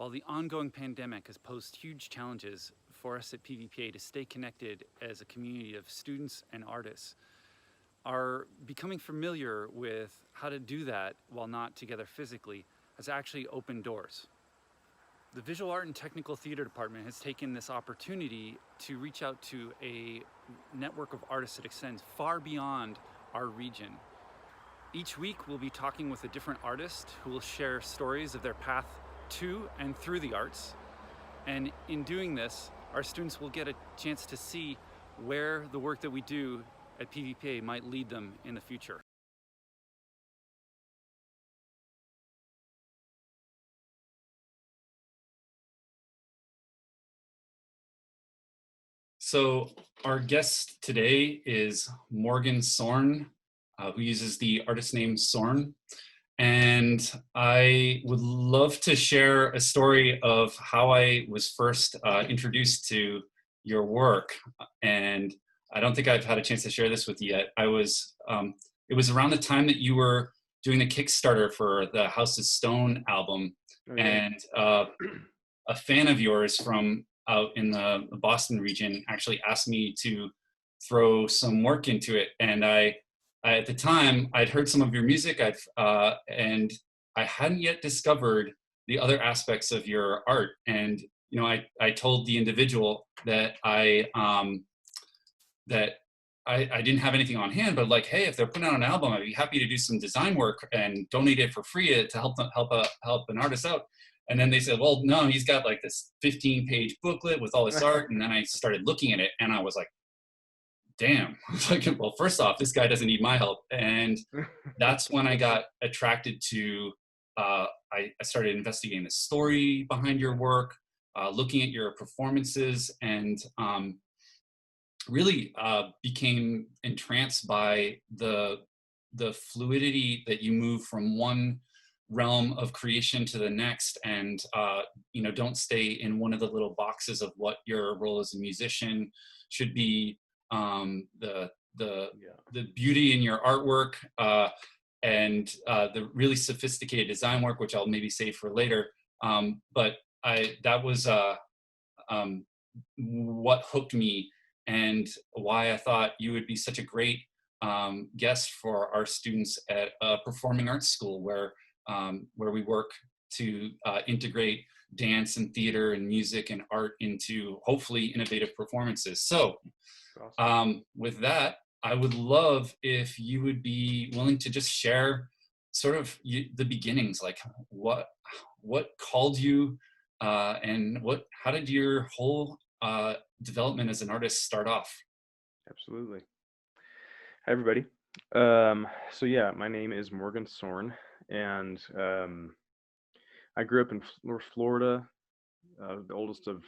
While the ongoing pandemic has posed huge challenges for us at PVPA to stay connected as a community of students and artists, our becoming familiar with how to do that while not together physically has actually opened doors. The Visual Art and Technical Theater Department has taken this opportunity to reach out to a network of artists that extends far beyond our region. Each week we'll be talking with a different artist who will share stories of their path to and through the arts. And in doing this, our students will get a chance to see where the work that we do at PVPA might lead them in the future. So our guest today is Morgan Sorne, who uses the artist name Sorne. And I would love to share a story of how I was first introduced to your work. And I don't think I've had a chance to share this with you yet. It was around the time that you were doing the Kickstarter for the House of Stone album. Oh, yeah. And a fan of yours from out in the Boston region actually asked me to throw some work into it. And I at the time, I'd heard some of your music, and I hadn't yet discovered the other aspects of your art. And I told the individual that I didn't have anything on hand, but like, hey, if they're putting out an album, I'd be happy to do some design work and donate it for free to help an artist out. And then they said, well, no, he's got like this 15-page booklet with all this art. And then I started looking at it, and I was like, damn. Like, well, first off, this guy doesn't need my help. And that's when I got attracted to, I started investigating the story behind your work, looking at your performances, and really became entranced by the fluidity that you move from one realm of creation to the next, and don't stay in one of the little boxes of what your role as a musician should be. The beauty in your artwork, and the really sophisticated design work, which I'll maybe save for later. But that was what hooked me, and why I thought you would be such a great guest for our students at a performing arts school, where we work to integrate dance and theater and music and art into hopefully innovative performances. So Awesome. with that, I would love if you would be willing to just share sort of the beginnings, like what called you, and how did your whole development as an artist start off? Absolutely. Hi, everybody. So yeah, my name is Morgan Sorne, and I grew up in Florida, the oldest of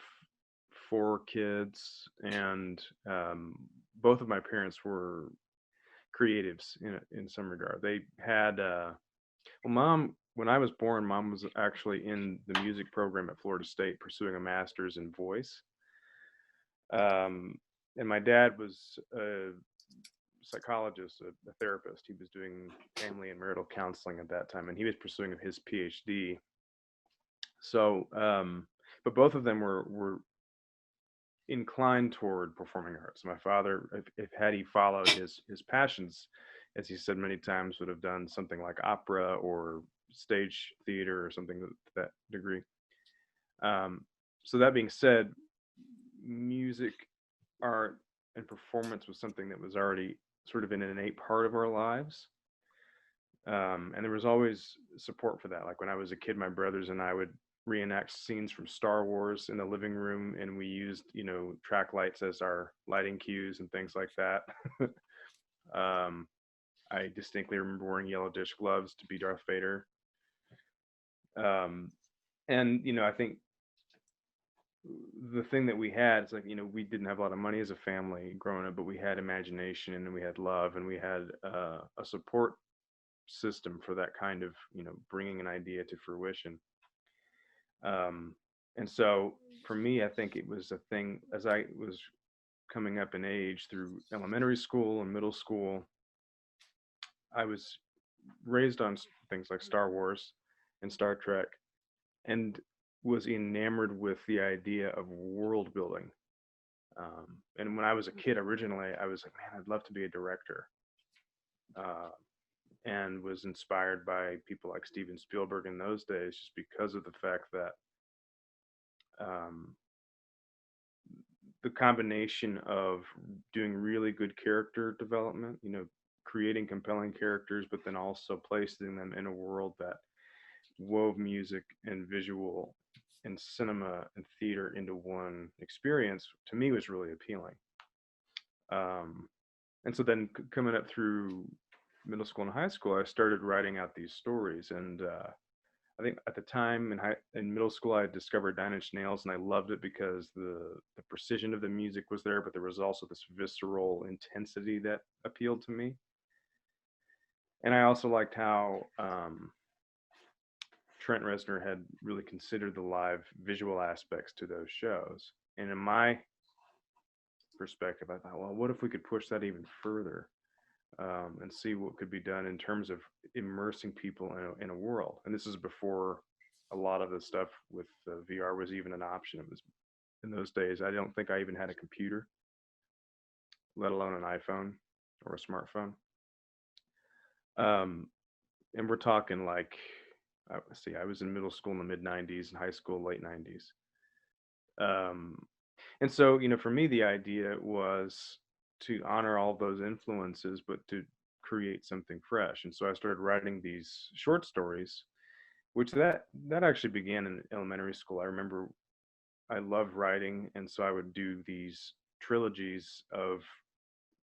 four kids, and both of my parents were creatives in some regard. They had mom, when I was born, mom was actually in the music program at Florida State, pursuing a master's in voice. And my dad was a psychologist, a therapist. He was doing family and marital counseling at that time, and he was pursuing his PhD. So, but both of them were inclined toward performing arts. My father, if had he followed his passions, as he said many times, would have done something like opera or stage theater or something to that degree. So that being said, music, art, and performance was something that was already sort of an innate part of our lives. And there was always support for that. Like when I was a kid, my brothers and I would reenact scenes from Star Wars in the living room, and we used, track lights as our lighting cues and things like that. I distinctly remember wearing yellow dish gloves to be Darth Vader. And I think the thing that we had is like, we didn't have a lot of money as a family growing up, but we had imagination and we had love, and we had a support system for that kind of, bringing an idea to fruition. And so for me, I think it was a thing as I was coming up in age through elementary school and middle school. I was raised on things like Star Wars and Star Trek, and was enamored with the idea of world building. And when I was a kid originally, I was like, man, I'd love to be a director. Uh, and was inspired by people like Steven Spielberg in those days, just because of the fact that um, the combination of doing really good character development, creating compelling characters, but then also placing them in a world that wove music and visual and cinema and theater into one experience, to me was really appealing. Um, and so then coming up through middle school and high school, I started writing out these stories. And I think at the time in middle school, I had discovered Nine Inch Nails, and I loved it because the precision of the music was there, but there was also this visceral intensity that appealed to me. And I also liked how Trent Reznor had really considered the live visual aspects to those shows. And in my perspective, I thought, well, what if we could push that even further, and see what could be done in terms of immersing people in a world? And this is before a lot of the stuff with VR was even an option. It was in those days. I don't think I even had a computer, let alone an iPhone or a smartphone. Um, and we're talking like, see, I was in middle school in the mid '90s and high school late '90s. Um, and so, for me, the idea was to honor all those influences, but to create something fresh. And so I started writing these short stories, which that actually began in elementary school. I remember I loved writing, and so I would do these trilogies of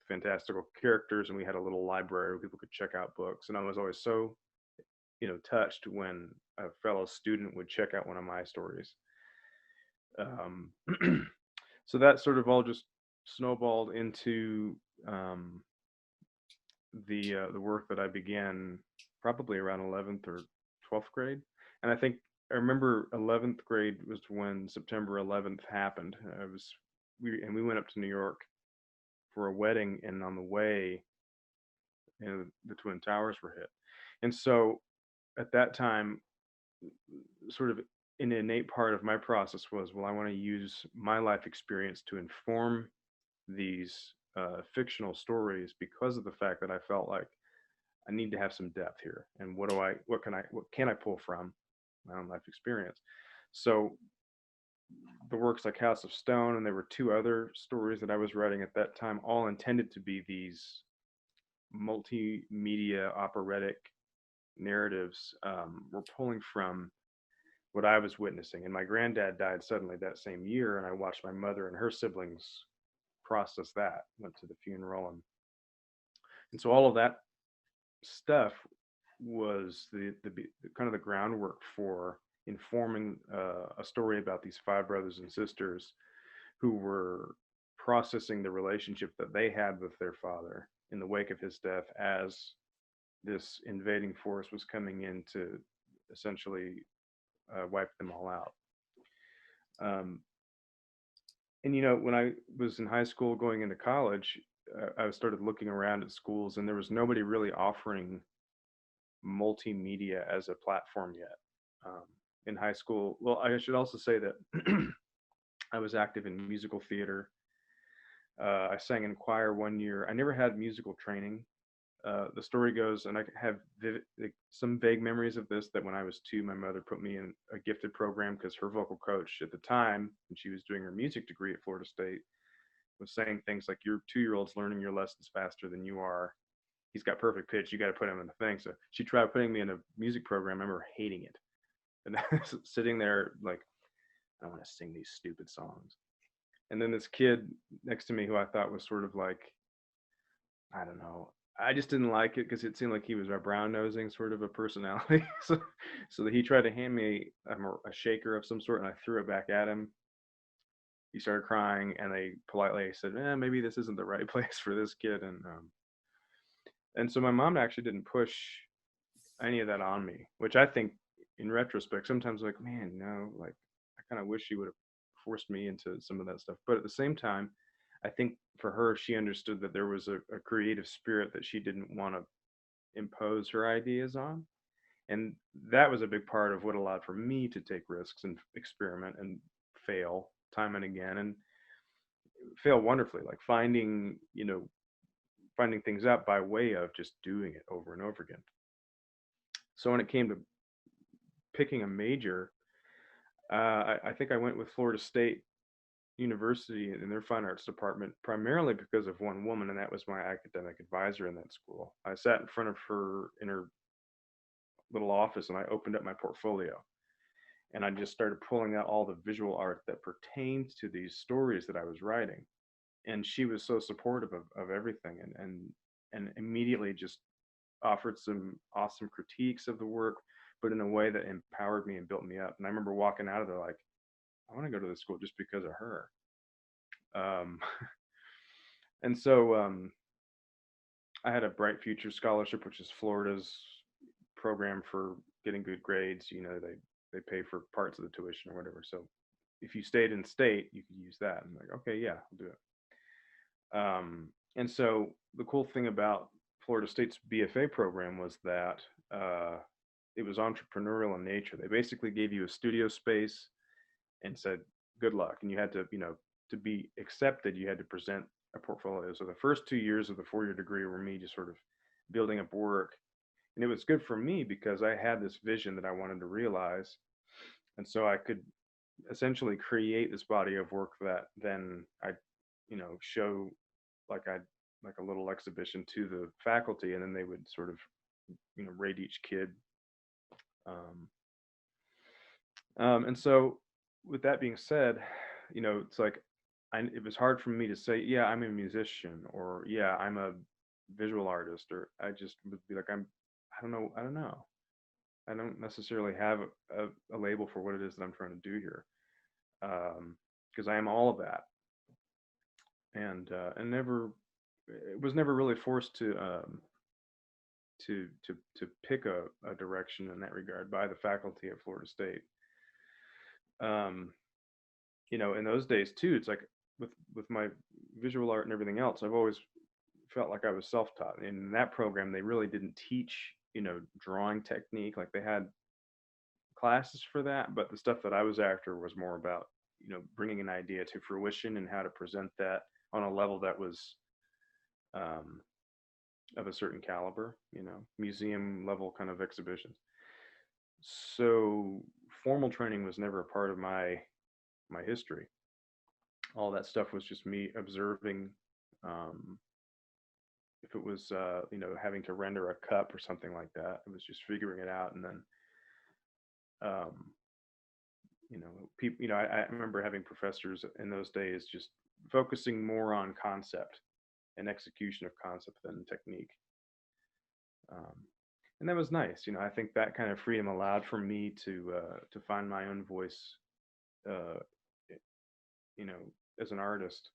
fantastical characters, and we had a little library where people could check out books. And I was always so, touched when a fellow student would check out one of my stories. Um, so that sort of all just snowballed into the work that I began probably around 11th or 12th grade. And I think I remember 11th grade was when September 11th happened. We went up to New York for a wedding, and on the way, the Twin Towers were hit. And so at that time, sort of an innate part of my process was, well, I want to use my life experience to inform these fictional stories, because of the fact that I felt like I need to have some depth here. And what can I pull from my own life experience? So the works like House of Stone, and there were two other stories that I was writing at that time, all intended to be these multimedia operatic narratives, were pulling from what I was witnessing. And my granddad died suddenly that same year, and I watched my mother and her siblings process that, went to the funeral, and so all of that stuff was the kind of the groundwork for informing a story about these five brothers and sisters who were processing the relationship that they had with their father in the wake of his death, as this invading force was coming in to essentially wipe them all out. Um, and when I was in high school going into college, I started looking around at schools, and there was nobody really offering multimedia as a platform yet. In high school, well, I should also say that I was active in musical theater. I sang in choir one year. I never had musical training. The story goes, and I have some vague memories of this, that when I was 2, my mother put me in a gifted program because her vocal coach at the time, when she was doing her music degree at Florida State, was saying things like, your 2-year-old's learning your lessons faster than you are. He's got perfect pitch. You got to put him in the thing. So she tried putting me in a music program. I remember hating it. And I was sitting there like, I want to sing these stupid songs. And then this kid next to me, who I thought was sort of like, I don't know, I just didn't like it because it seemed like he was a brown nosing sort of a personality. So that he tried to hand me a shaker of some sort, and I threw it back at him. He started crying, and they politely said, maybe this isn't the right place for this kid. And so my mom actually didn't push any of that on me, which I think in retrospect, sometimes like, man, like I kind of wish she would have forced me into some of that stuff. But at the same time, I think for her, she understood that there was a creative spirit that she didn't want to impose her ideas on. And that was a big part of what allowed for me to take risks and experiment and fail time and again, and fail wonderfully, like finding things out by way of just doing it over and over again. So when it came to picking a major, I think I went with Florida State University in their fine arts department, primarily because of one woman, and that was my academic advisor in that school. I sat in front of her in her little office, and I opened up my portfolio, and I just started pulling out all the visual art that pertained to these stories that I was writing. And she was so supportive of everything, and immediately just offered some awesome critiques of the work, but in a way that empowered me and built me up. And I remember walking out of there like, I want to go to this school just because of her. Um, and so I had a Bright Future Scholarship, which is Florida's program for getting good grades. They pay for parts of the tuition or whatever. So if you stayed in state, you could use that. I'm like, okay, yeah, I'll do it. And so the cool thing about Florida State's BFA program was that it was entrepreneurial in nature. They basically gave you a studio space and said, good luck. And you had to, to be accepted, you had to present a portfolio. So the first 2 years of the 4-year degree were me just sort of building up work. And it was good for me because I had this vision that I wanted to realize. And so I could essentially create this body of work that then I, show like a little exhibition to the faculty, and then they would sort of, rate each kid. Um, and so with that being said, it's like it was hard for me to say, yeah, I'm a musician, or yeah, I'm a visual artist, or I just would be like, I don't know. I don't necessarily have a label for what it is that I'm trying to do here, because I am all of that, and never, it was never really forced to pick a direction in that regard by the faculty at Florida State. Um, in those days too, it's like with my visual art and everything else, I've always felt like I was self-taught. In that program, they really didn't teach, drawing technique. Like they had classes for that, but the stuff that I was after was more about, bringing an idea to fruition and how to present that on a level that was um, of a certain caliber, museum level kind of exhibitions. So formal training was never a part of my history. All that stuff was just me observing. Um, if it was, having to render a cup or something like that, it was just figuring it out. And then, um, people, I remember having professors in those days just focusing more on concept and execution of concept than technique. Um, and that was nice. I think that kind of freedom allowed for me to find my own voice, uh, you know, as an artist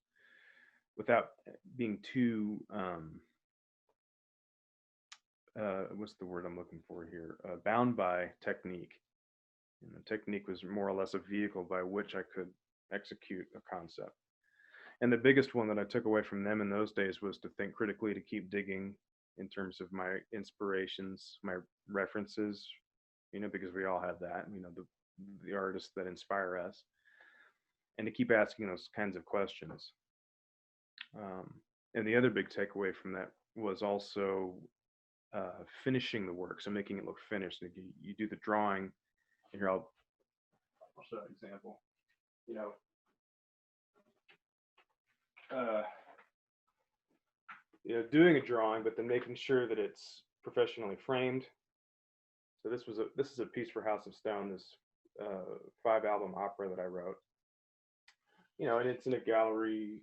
without being too what's the word I'm looking for here? Bound by technique. Technique was more or less a vehicle by which I could execute a concept. And the biggest one that I took away from them in those days was to think critically, to keep digging in terms of my inspirations, my references, because we all have that, the artists that inspire us, and to keep asking those kinds of questions. And the other big takeaway from that was also finishing the work, so making it look finished. You do the drawing, and here I'll show an example. Uh, doing a drawing, but then making sure that it's professionally framed. So this is a piece for House of Stone, this 5-album opera that I wrote. And it's in a gallery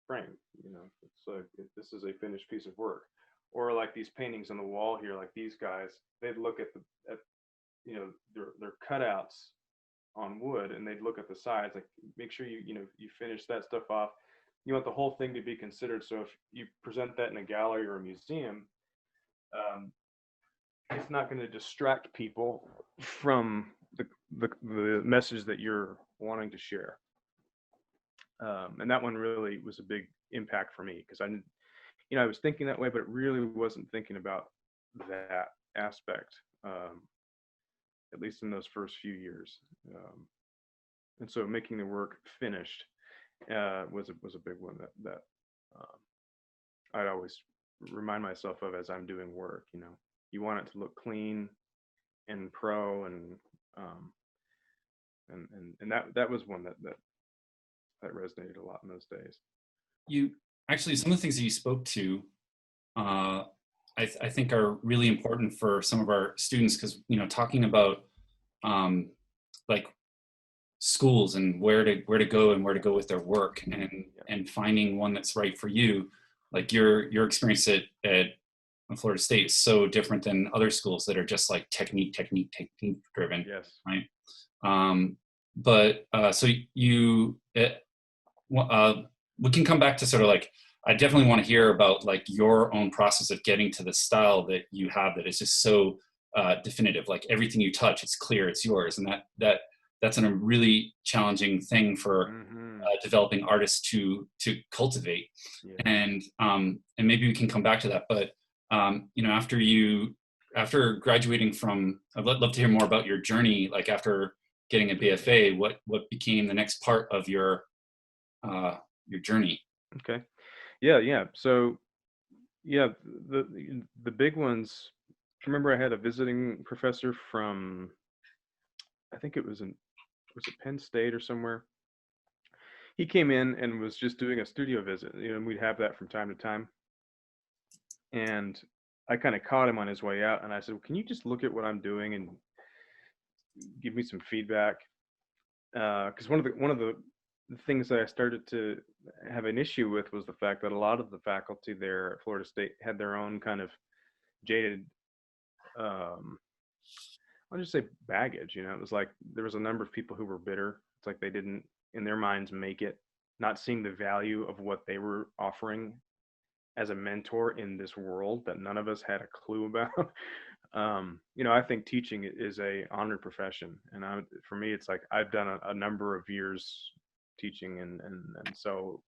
frame. It's like this is a finished piece of work. Or like these paintings on the wall here, like these guys, they'd look at their cutouts on wood, and they'd look at the sides, like make sure you finish that stuff off. You want the whole thing to be considered. So if you present that in a gallery or a museum, it's not going to distract people from the message that you're wanting to share. And that one really was a big impact for me, because I was thinking that way, but it really wasn't thinking about that aspect. at least in those first few years. And so making the work finished was a big one that um, I'd always remind myself of as I'm doing work. You want it to look clean and pro, um, and that was one that resonated a lot in those days. You actually, some of the things that you spoke to, I think are really important for some of our students, because talking about like schools and where to go and where to go with their work, and finding one that's right for you. Like your experience at Florida State is so different than other schools that are just like technique driven. Yes. Right. But so we can come back to sort of like, I definitely want to hear about like your own process of getting to the style that you have that is just so definitive. Like everything you touch, it's clear, it's yours, and that's a really challenging thing for developing artists to cultivate. Yeah. And maybe we can come back to that. But after graduating from, I'd love to hear more about your journey. Like after getting a BFA, what became the next part of your journey? Okay. Yeah. So yeah, the big ones. I remember I had a visiting professor from, I think was it Penn State or somewhere. He came in and was just doing a studio visit. And we'd have that from time to time. And I kind of caught him on his way out, and I said, well, "Can you just look at what I'm doing and give me some feedback?" Because one of the things that I started to have an issue with was the fact that a lot of the faculty there at Florida State had their own kind of jaded, I'll just say baggage. It was like there was a number of people who were bitter. It's like they didn't, in their minds, make it, not seeing the value of what they were offering as a mentor in this world that none of us had a clue about. I think teaching is a honored profession, and for me, it's like I've done a number of years teaching, and so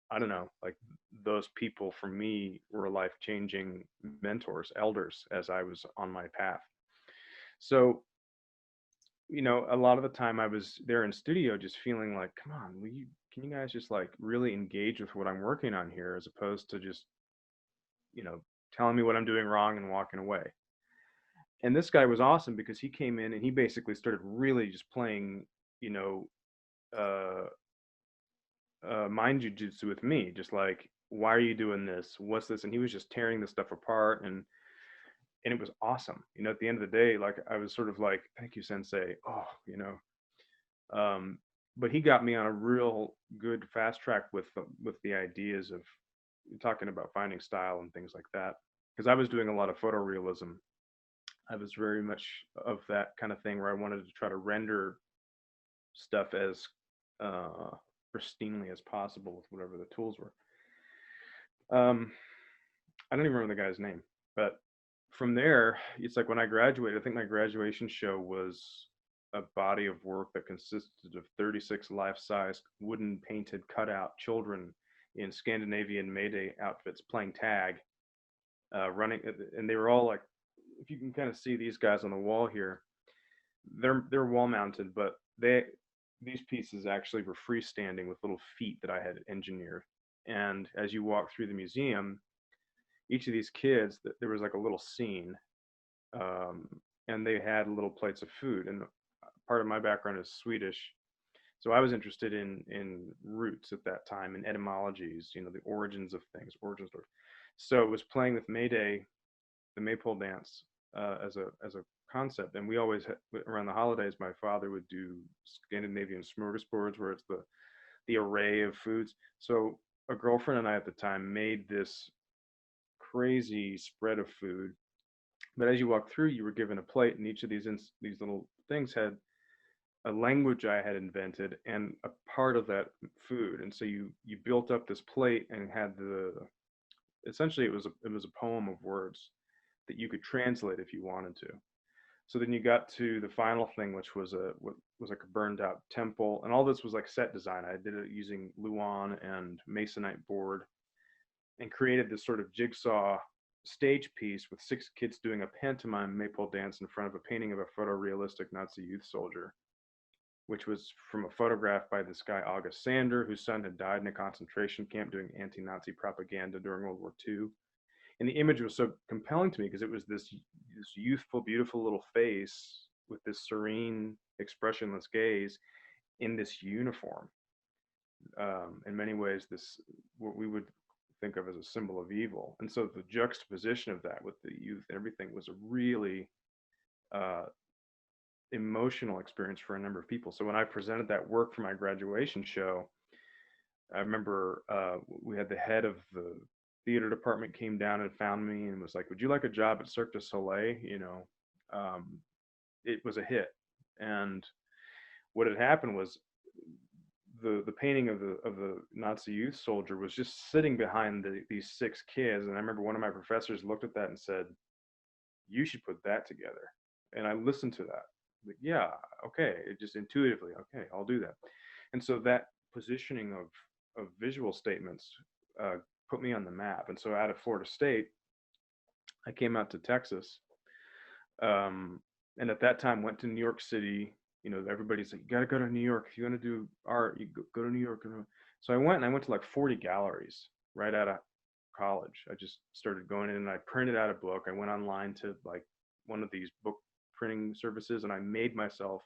I don't know, like those people for me were life-changing mentors, elders, as I was on my path. So a lot of the time I was there in studio just feeling like, come on, can you guys just like really engage with what I'm working on here, as opposed to just telling me what I'm doing wrong and walking away. And this guy was awesome because he came in and he basically started really just playing uh mind jujitsu with me, just like, why are you doing this, what's this, and he was just tearing the stuff apart, and it was awesome. At the end of the day, like I was sort of like, thank you, sensei. But he got me on a real good fast track with the ideas of talking about finding style and things like that, because I was doing a lot of photorealism. I was very much of that kind of thing where I wanted to try to render stuff as pristinely as possible with whatever the tools were. I don't even remember the guy's name, but from there, it's like when I graduated, I think my graduation show was a body of work that consisted of 36 life-size wooden painted cutout children in Scandinavian Mayday outfits playing tag, running, and they were all like, if you can kind of see these guys on the wall here, they're wall mounted, but these pieces actually were freestanding with little feet that I had engineered. And as you walk through the museum, each of these kids, there was like a little scene, and they had little plates of food. And part of my background is Swedish, so I was interested in roots at that time, and etymologies, the origins of things, origin stories. So it was playing with Mayday, the maypole dance, as a concept. And we always around the holidays, my father would do Scandinavian smorgasbords, where it's the array of foods. So a girlfriend and I at the time made this crazy spread of food, but as you walk through, you were given a plate, and each of these little things had a language I had invented and a part of that food. And so you built up this plate and had essentially it was a poem of words that you could translate if you wanted to. So then you got to the final thing, which was what was like a burned out temple, and all this was like set design. I did it using Luan and masonite board, and created this sort of jigsaw stage piece with 6 kids doing a pantomime maypole dance in front of a painting of a photorealistic Nazi youth soldier, which was from a photograph by this guy August Sander, whose son had died in a concentration camp doing anti-Nazi propaganda during World War II. And the image was so compelling to me because it was this youthful, beautiful little face with this serene, expressionless gaze in this uniform. In many ways, this what we would think of as a symbol of evil. And so the juxtaposition of that with the youth and everything was a really emotional experience for a number of people. So when I presented that work for my graduation show, I remember we had the head of the theater department came down and found me and was like, "Would you like a job at Cirque du Soleil?" It was a hit. And what had happened was the painting of the Nazi youth soldier was just sitting behind these 6 kids. And I remember one of my professors looked at that and said, "You should put that together." And I listened to that. Like, yeah, okay. It just intuitively, okay, I'll do that. And so that positioning of visual statements put me on the map. And so out of Florida State, I came out to Texas. And at that time went to New York City. Everybody's like, you got to go to New York. If you want to do art, you go to New York. So I went to like 40 galleries right out of college. I just started going in and I printed out a book. I went online to like one of these book printing services and I made myself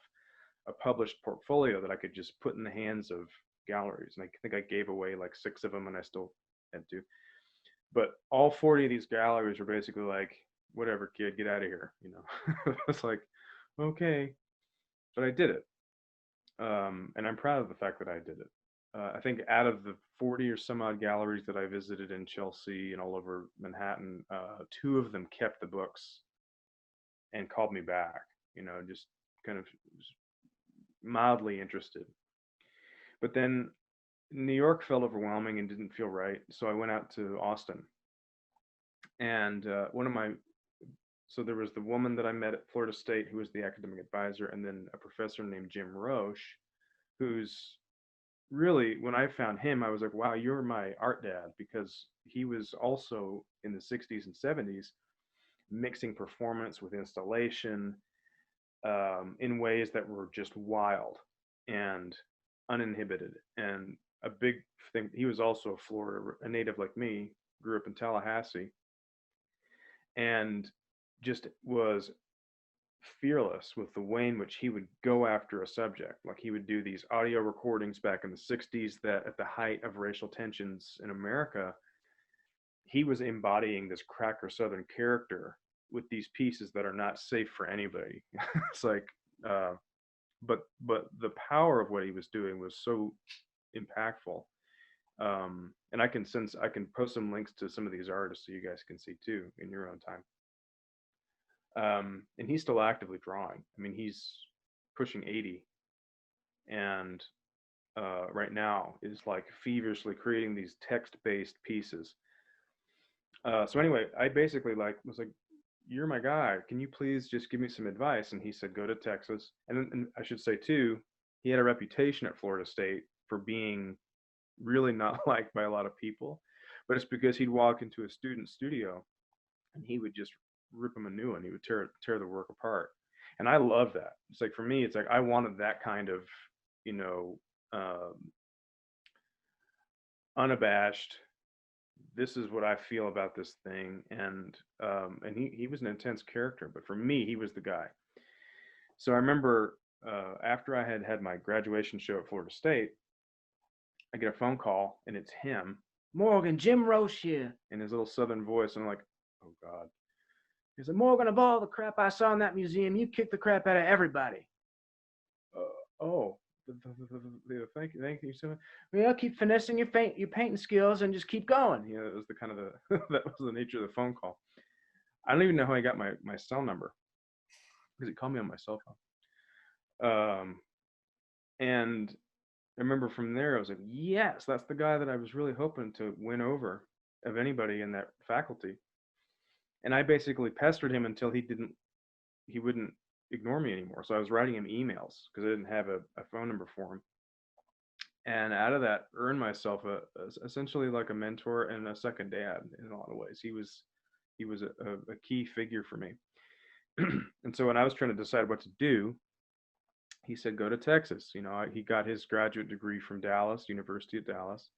a published portfolio that I could just put in the hands of galleries. And I think I gave away like 6 of them and I still had to. But all 40 of these galleries were basically like, whatever, kid, get out of here. It's like, okay, but I did it. And I'm proud of the fact that I did it. I think out of the 40 or some odd galleries that I visited in Chelsea and all over Manhattan, 2 of them kept the books and called me back, just kind of mildly interested. But then New York felt overwhelming and didn't feel right. So I went out to Austin. And so there was the woman that I met at Florida State who was the academic advisor, and then a professor named Jim Roche, who's really, when I found him, I was like, wow, you're my art dad, because he was also in the 60s and 70s mixing performance with installation in ways that were just wild and uninhibited. And a big thing, he was also a native like me, grew up in Tallahassee, and just was fearless with the way in which he would go after a subject. Like he would do these audio recordings back in the 60s that at the height of racial tensions in America, he was embodying this cracker Southern character with these pieces that are not safe for anybody. It's like, but the power of what he was doing was so impactful. And I can post some links to some of these artists so you guys can see too in your own time. And he's still actively drawing. I mean, he's pushing 80 and right now is like feverishly creating these text-based pieces. So anyway, I basically was like, you're my guy. Can you please just give me some advice? And he said, go to Texas. And I should say too, he had a reputation at Florida State for being really not liked by a lot of people, but it's because he'd walk into a student studio and he would just rip him a new one. He would tear the work apart. And I love that. It's like, for me, it's like, I wanted that kind of, unabashed, this is what I feel about this thing. And he was an intense character, but for me, he was the guy. So I remember after I had my graduation show at Florida State, I get a phone call and it's him, Morgan, Jim Roche here, in his little Southern voice. And I'm like, oh God. He said, Morgan, of all the crap I saw in that museum, you kicked the crap out of everybody. Thank you so much. Well, keep finessing your painting skills and just keep going. That was the kind of that was the nature of the phone call. I don't even know how he got my cell number because he called me on my cell phone. And I remember from there, I was like, yes, that's the guy that I was really hoping to win over of anybody in that faculty. And I basically pestered him until he wouldn't ignore me anymore. So I was writing him emails because I didn't have a phone number for him. And out of that, earned myself essentially like a mentor and a second dad in a lot of ways. He was He was a key figure for me. And so when I was trying to decide what to do, he said, go to Texas. He got his graduate degree from Dallas, University of Dallas.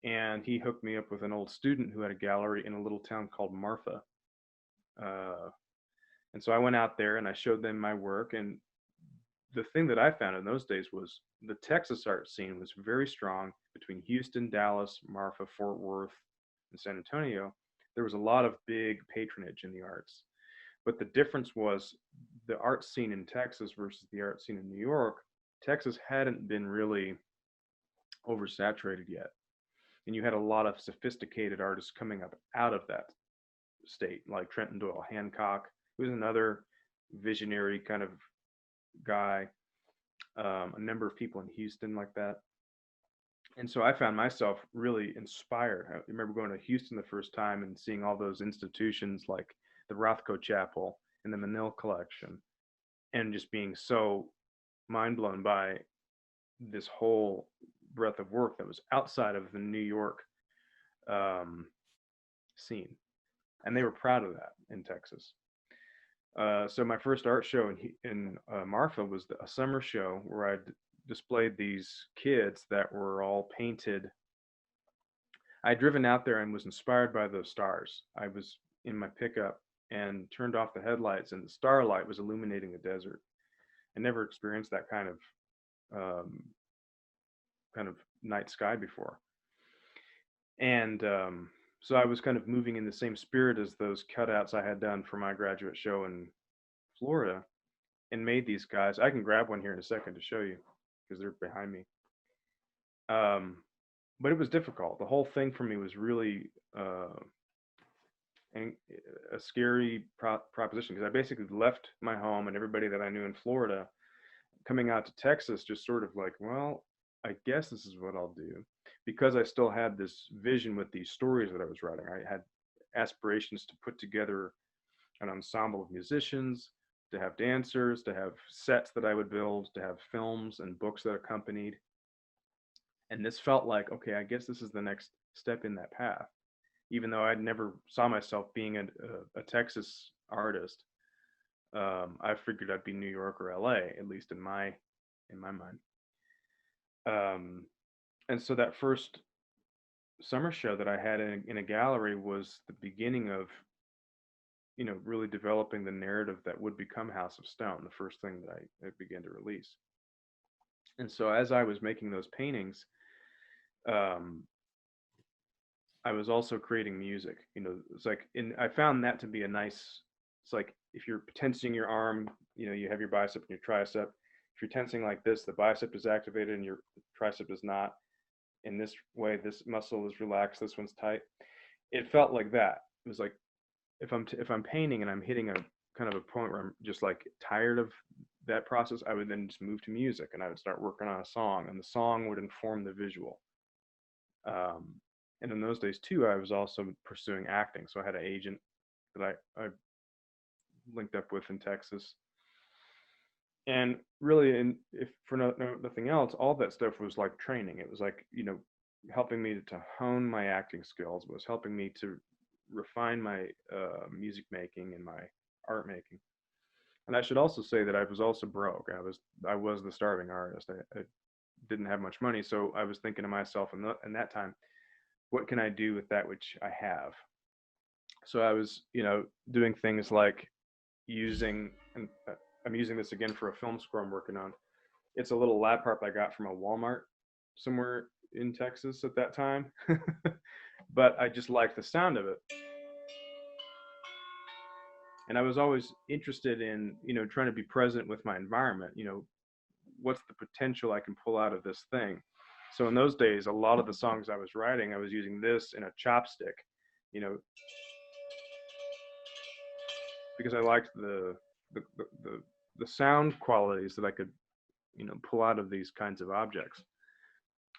And he hooked me up with an old student who had a gallery in a little town called Marfa. Uh, and so I went out there and I showed them my work. And the thing that I found in those days was the Texas art scene was very strong between Houston, Dallas, Marfa, Fort Worth, and San Antonio. There was a lot of big patronage in the arts. But the difference was the art scene in Texas versus the art scene in New York. Texas hadn't been really oversaturated yet. And you had a lot of sophisticated artists coming up out of that state, like Trenton Doyle Hancock, who was another visionary kind of guy, a number of people in Houston like that. And so I found myself really inspired. I remember going to Houston the first time and seeing all those institutions like the Rothko Chapel and the Menil Collection, and just being so mind blown by this whole breadth of work that was outside of the New York scene. And they were proud of that in Texas. So my first art show in Marfa was a summer show where I displayed these kids that were all painted. I'd driven out there and was inspired by those stars. I was in my pickup and turned off the headlights, and the starlight was illuminating the desert. I never experienced that kind of night sky before. And so I was kind of moving in the same spirit as those cutouts I had done for my graduate show in Florida, and made these guys. I can grab one here in a second to show you because they're behind me. But it was difficult. The whole thing for me was really a scary proposition, because I basically left my home and everybody that I knew in Florida, coming out to Texas, just sort of like, well, I guess this is what I'll do, because I still had this vision with these stories that I was writing. I had aspirations to put together an ensemble of musicians, to have dancers, to have sets that I would build, to have films and books that accompanied. And this felt like, okay, I guess this is the next step in that path. Even though I'd never saw myself being a Texas artist, I figured I'd be New York or LA, at least in my mind. And so that first summer show that I had in a gallery was the beginning of, really developing the narrative that would become House of Stone, the first thing that I began to release. And so as I was making those paintings, I was also creating music. It's like, I found that to be it's like if you're tensing your arm, you have your bicep and your tricep. If you're tensing like this, the bicep is activated and your tricep is not. In this way, this muscle is relaxed, this one's tight. It felt like that. It was like, if I'm painting and I'm hitting a kind of a point where I'm just like tired of that process, I would then just move to music and I would start working on a song, and the song would inform the visual. And in those days too, I was also pursuing acting. So I had an agent that I linked up with in Texas. And really, if for nothing else, all that stuff was like training. It was like, helping me to hone my acting skills. It was helping me to refine my music making and my art making. And I should also say that I was also broke. I was the starving artist. I didn't have much money. So I was thinking to myself in that time, what can I do with that which I have? So I was, doing things like and I'm using this again for a film score I'm working on. It's a little laptop I got from a Walmart somewhere in Texas at that time. But I just liked the sound of it. And I was always interested in, trying to be present with my environment. What's the potential I can pull out of this thing? So in those days, a lot of the songs I was writing, I was using this in a chopstick, because I liked the sound qualities that I could, pull out of these kinds of objects.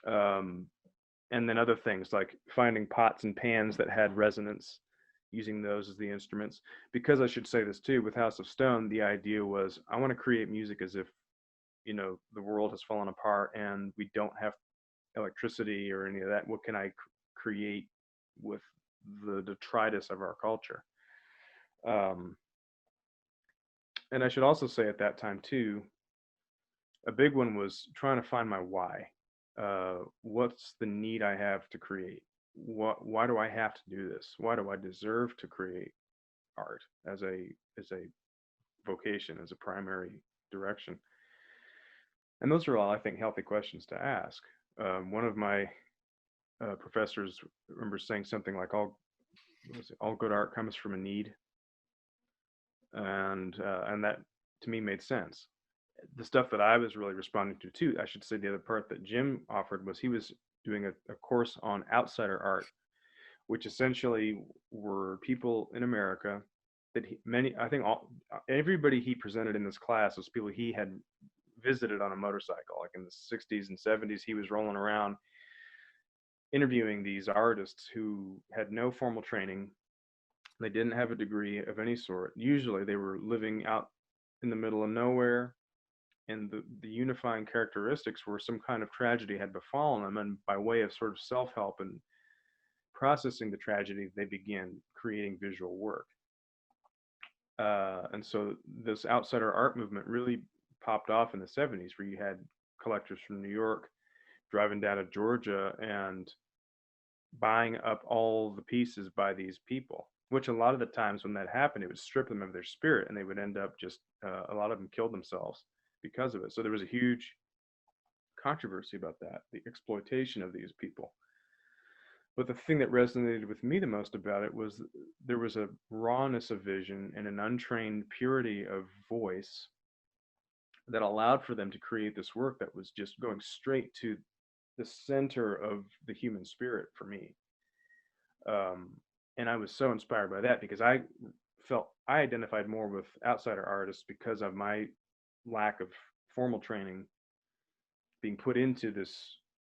And then other things like finding pots and pans that had resonance, using those as the instruments. Because I should say this too, with House of Stone, the idea was I want to create music as if, the world has fallen apart and we don't have electricity or any of that. What can I create with the detritus of our culture? Um, and I should also say at that time too, a big one was trying to find my why. What's the need I have to create? Why do I have to do this? Why do I deserve to create art as a vocation, as a primary direction? And those are all, I think, healthy questions to ask. One of my professors remember saying something like, all good art comes from a need," and that to me made sense. The stuff that I was really responding to too, I should say, the other part that Jim offered was he was doing a course on outsider art, which essentially were people in America that I think everybody he presented in this class was people he had visited on a motorcycle, like in the 60s and 70s. He was rolling around interviewing these artists who had no formal training. They didn't have a degree of any sort. Usually they were living out in the middle of nowhere, and the unifying characteristics were some kind of tragedy had befallen them, and by way of sort of self-help and processing the tragedy, they began creating visual work. And so this outsider art movement really popped off in the 70s, where you had collectors from New York driving down to Georgia and buying up all the pieces by these people, which a lot of the times when that happened, it would strip them of their spirit, and they would end up just, a lot of them killed themselves because of it. So there was a huge controversy about that, the exploitation of these people. But the thing that resonated with me the most about it was there was a rawness of vision and an untrained purity of voice that allowed for them to create this work that was just going straight to the center of the human spirit for me. And I was so inspired by that, because I felt I identified more with outsider artists because of my lack of formal training being put into this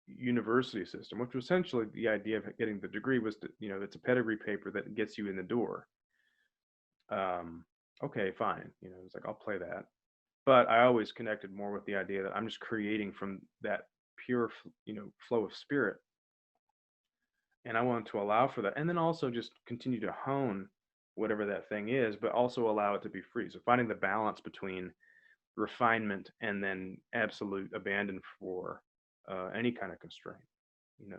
university system, which was essentially the idea of getting the degree was to, it's a pedigree paper that gets you in the door. Okay, fine. It's like, I'll play that. But I always connected more with the idea that I'm just creating from that pure, flow of spirit. And I wanted to allow for that. And then also just continue to hone whatever that thing is, but also allow it to be free. So finding the balance between refinement and then absolute abandon for any kind of constraint.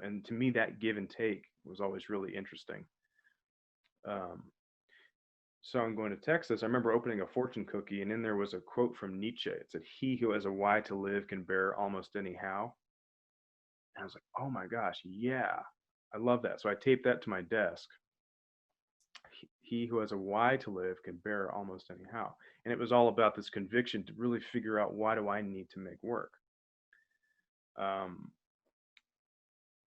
And to me, that give and take was always really interesting. So I'm going to Texas. I remember opening a fortune cookie, and in there was a quote from Nietzsche. It said, "He who has a why to live can bear almost any how." And I was like, oh my gosh, yeah, I love that. So I taped that to my desk. He who has a why to live can bear almost any how. And it was all about this conviction to really figure out, why do I need to make work?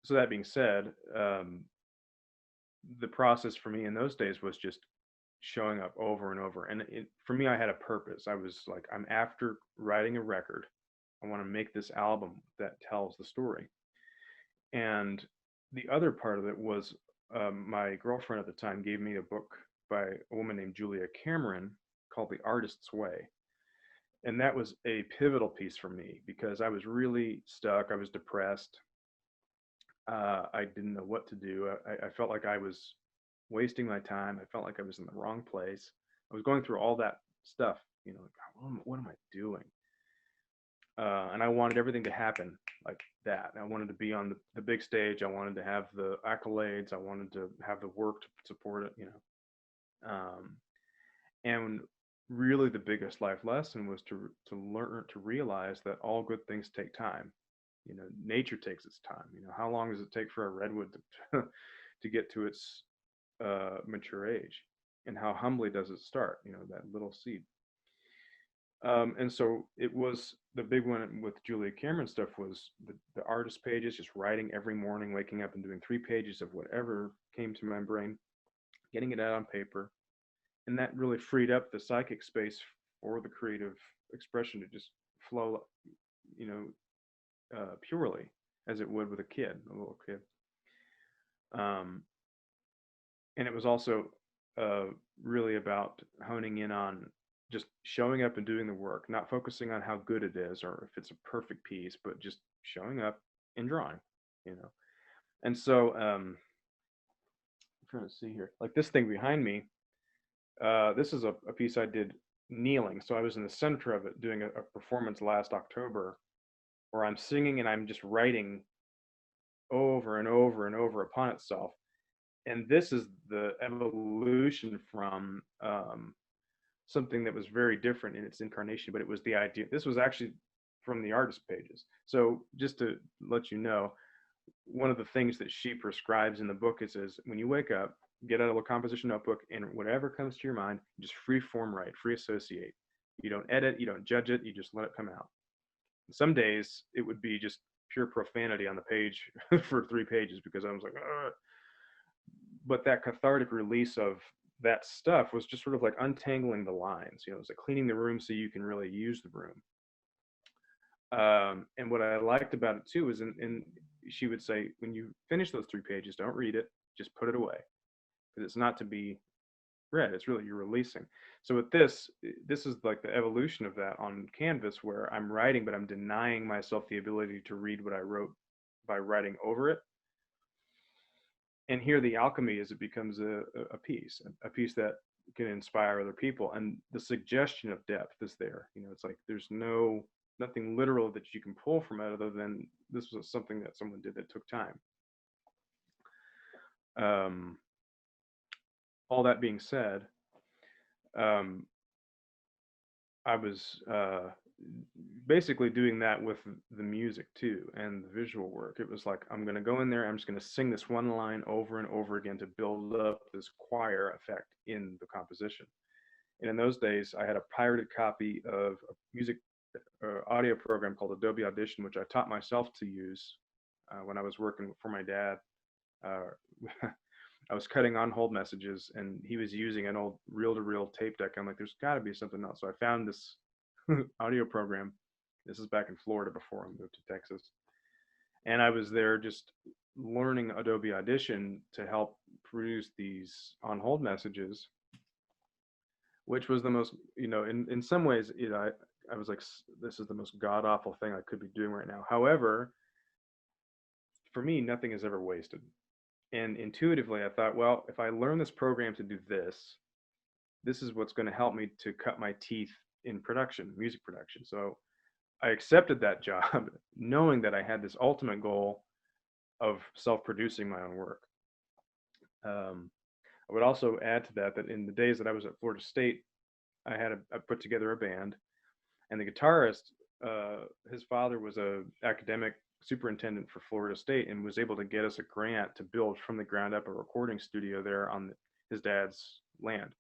So that being said, the process for me in those days was just showing up over and over. And for me, I had a purpose. I was like, I'm after writing a record. I want to make this album that tells the story. And the other part of it was, my girlfriend at the time gave me a book by a woman named Julia Cameron called The Artist's Way. And that was a pivotal piece for me, because I was really stuck. I was depressed. I didn't know what to do. I felt like I was wasting my time. I felt like I was in the wrong place. I was going through all that stuff, like, what am I doing? And I wanted everything to happen like that. I wanted to be on the big stage. I wanted to have the accolades. I wanted to have the work to support it, and really the biggest life lesson was to learn to realize that all good things take time. Nature takes its time. How long does it take for a redwood to, to get to its mature age? And how humbly does it start, that little seed? And so it was the big one with Julia Cameron stuff was the artist pages, just writing every morning, waking up and doing 3 pages of whatever came to my brain, getting it out on paper. And that really freed up the psychic space for the creative expression to just flow, purely as it would with a little kid. And it was also really about honing in on just showing up and doing the work, not focusing on how good it is or if it's a perfect piece, but just showing up and drawing, And so I'm trying to see here, like this thing behind me, This is a piece I did kneeling. So I was in the center of it doing a performance last October where I'm singing and I'm just writing over and over and over upon itself. And this is the evolution from something that was very different in its incarnation, but it was the idea. This was actually from the artist pages. So just to let you know, one of the things that she prescribes in the book is when you wake up, get out a little composition notebook, and whatever comes to your mind, just free form write, free associate. You don't edit, you don't judge it, you just let it come out. Some days it would be just pure profanity on the page for 3 pages because I was like, ugh. But that cathartic release of that stuff was just sort of like untangling the lines. You know, it was like cleaning the room so you can really use the room. And what I liked about it too is, in she would say, when you finish those 3 pages, don't read it, just put it away, because it's not to be read. It's really you're releasing. So with this is like the evolution of that on canvas, where I'm writing, but I'm denying myself the ability to read what I wrote by writing over it. And here the alchemy is it becomes a piece that can inspire other people, and the suggestion of depth is there. You know, it's like there's nothing literal that you can pull from it other than this was something that someone did that took time. All that being said, I was basically doing that with the music too and the visual work. It was like, I'm going to go in there, I'm just going to sing this one line over and over again to build up this choir effect in the composition. And in those days, I had a pirated copy of a music audio program called Adobe Audition, which I taught myself to use when I was working for my dad. I was cutting on hold messages, and he was using an old reel-to-reel tape deck. I'm like, there's got to be something else. So I found this audio program. This is back in Florida before I moved to Texas. And I was there just learning Adobe Audition to help produce these on hold messages, which was the most, you know, in some ways, you know, I was like, this is the most god awful thing I could be doing right now. However, for me, nothing is ever wasted. And intuitively, I thought, well, if I learn this program to do this, this is what's going to help me to cut my teeth in production, music production. So I accepted that job, knowing that I had this ultimate goal of self-producing my own work. I would also add to that in the days that I was at Florida State, I put together a band, and the guitarist, his father was a academic superintendent for Florida State and was able to get us a grant to build from the ground up a recording studio there on his dad's land.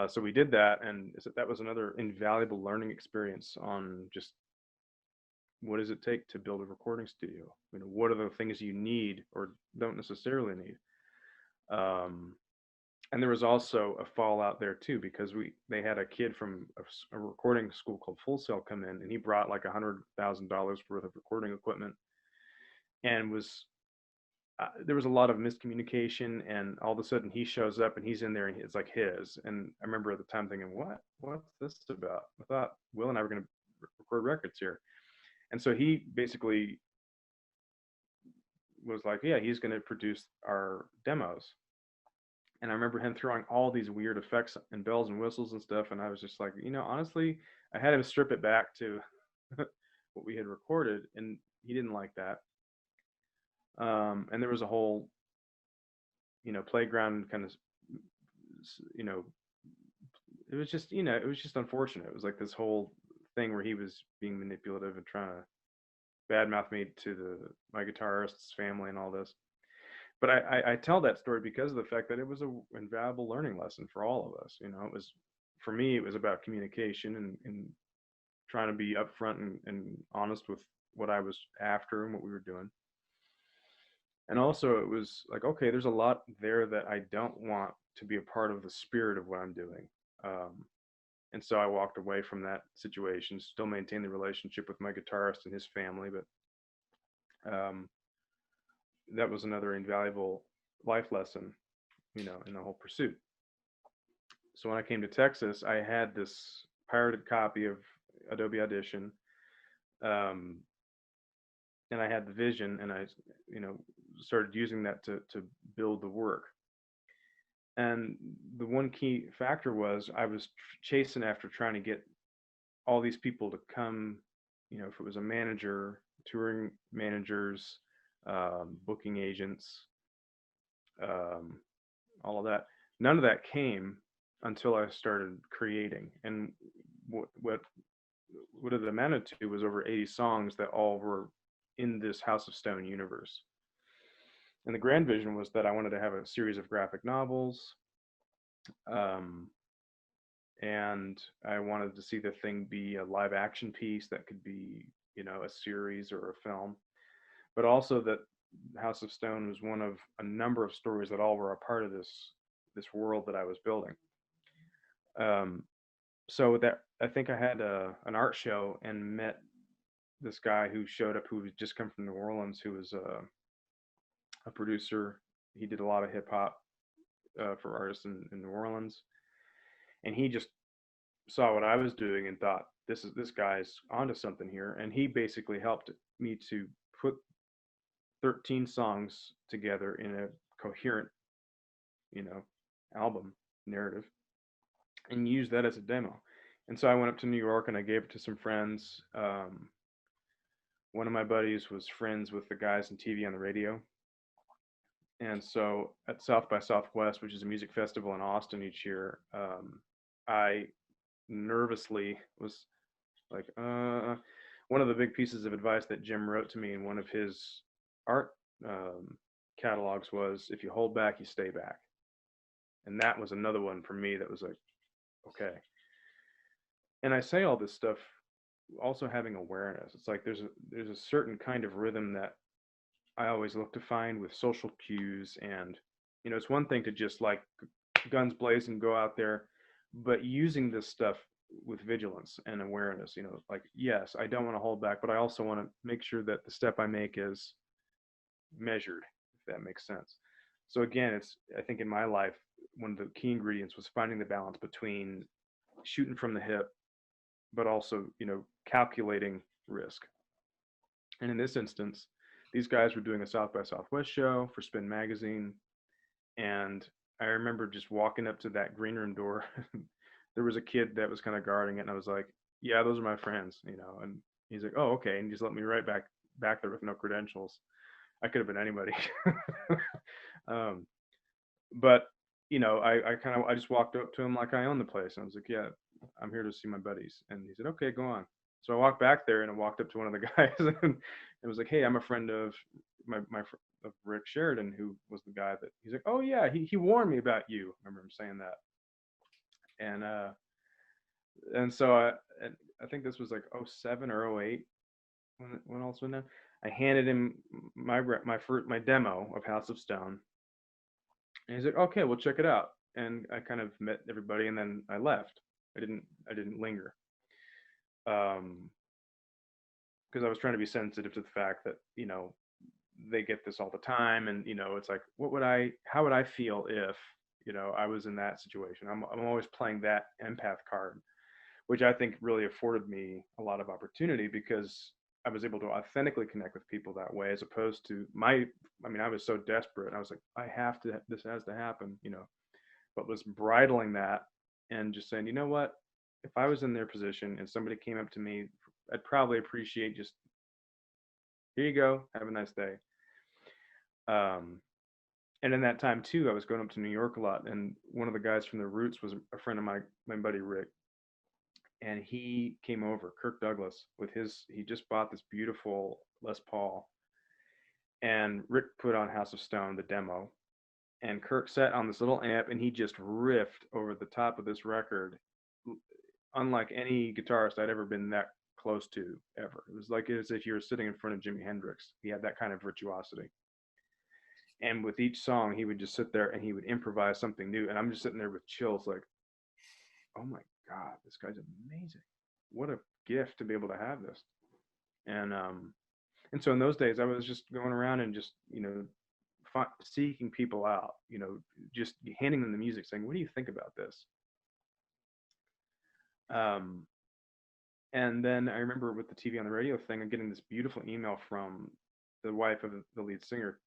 So we did that, and that was another invaluable learning experience on just what does it take to build a recording studio? You know, what are the things you need or don't necessarily need? And there was also a fallout there too, because they had a kid from a recording school called Full Sail come in, and he brought like $100,000 worth of recording equipment, and there was a lot of miscommunication. And all of a sudden he shows up and he's in there and it's like his. And I remember at the time thinking, what's this about? I thought Will and I were going to record records here. And so he basically was like, yeah, he's going to produce our demos. And I remember him throwing all these weird effects and bells and whistles and stuff. And I was just like, you know, honestly, I had him strip it back to what we had recorded, and he didn't like that. And there was a whole, you know, playground kind of, you know, it was just, you know, it was just unfortunate. It was like this whole thing where he was being manipulative and trying to badmouth me to my guitarist's family and all this. But I tell that story because of the fact that it was an invaluable learning lesson for all of us. You know, it was, for me, it was about communication and trying to be upfront and honest with what I was after and what we were doing. And also it was like, okay, there's a lot there that I don't want to be a part of the spirit of what I'm doing. And so I walked away from that situation, still maintained the relationship with my guitarist and his family, but that was another invaluable life lesson, you know, in the whole pursuit. So when I came to Texas, I had this pirated copy of Adobe Audition, and I had the vision, and I, you know, started using that to build the work. And the one key factor was I was chasing after trying to get all these people to come, if it was a manager, touring managers, booking agents, um, all of that. None of that came until I started creating. And what it amounted to was over 80 songs that all were in this House of Stone universe. And the grand vision was that I wanted to have a series of graphic novels, um, and I wanted to see the thing be a live action piece that could be, a series or a film, but also that House of Stone was one of a number of stories that all were a part of this world that I was building. Um, so that I think I had an art show and met this guy who showed up who had just come from New Orleans, who was a producer. He did a lot of hip hop for artists in New Orleans, and he just saw what I was doing and thought this guy's onto something here. And he basically helped me to put 13 songs together in a coherent, you know, album narrative, and use that as a demo. And so I went up to New York and I gave it to some friends. One of my buddies was friends with the guys in TV on the radio. And so at South by Southwest, which is a music festival in Austin each year, I nervously was like, one of the big pieces of advice that Jim wrote to me in one of his art catalogs was, if you hold back, you stay back. And that was another one for me that was like, okay. And I say all this stuff also having awareness. It's like there's a certain kind of rhythm that I always look to find with social cues. And it's one thing to just like guns blazing go out there, but using this stuff with vigilance and awareness, like, yes, I don't want to hold back, but I also want to make sure that the step I make is measured, if that makes sense. So again, I think in my life, one of the key ingredients was finding the balance between shooting from the hip, but also, calculating risk. And in this instance, these guys were doing a South by Southwest show for Spin Magazine. And I remember just walking up to that green room door. There was a kid that was kind of guarding it. And I was like, yeah, those are my friends, and he's like, oh, okay. And he just let me right back there with no credentials. I could have been anybody. But, I just walked up to him like I own the place. And I was like, yeah, I'm here to see my buddies. And he said, okay, go on. So I walked back there and I walked up to one of the guys and it was like, hey, I'm a friend of of Rick Sheridan, who was the guy that he's like, oh yeah, he warned me about you. I remember him saying that. And so I think this was like '07 or '08 when all this went down. I handed him my demo of House of Stone, and he's like, okay, we'll check it out. And I kind of met everybody, and then I left. I didn't linger. Because I was trying to be sensitive to the fact that they get this all the time, and it's like, how would I feel if I was in that situation? I'm always playing that empath card, which I think really afforded me a lot of opportunity, because I was able to authentically connect with people that way, as opposed to I was so desperate. I was like, this has to happen, but was bridling that and just saying, you know what, if I was in their position and somebody came up to me, I'd probably appreciate just, here you go, have a nice day. And in that time too, I was going up to New York a lot, and one of the guys from the Roots was a friend of my buddy Rick, and he came over, Kirk Douglas, he just bought this beautiful Les Paul, and Rick put on House of Stone, the demo, and Kirk sat on this little amp and he just riffed over the top of this record, unlike any guitarist I'd ever been that close to ever. It was like as if you were sitting in front of Jimi Hendrix. He had that kind of virtuosity. And with each song, he would just sit there and he would improvise something new. And I'm just sitting there with chills, like, oh my God, this guy's amazing. What a gift to be able to have this. And so in those days, I was just going around and just, seeking people out, just handing them the music, saying, what do you think about this? And then I remember with the TV on the radio thing, I'm getting this beautiful email from the wife of the lead singer,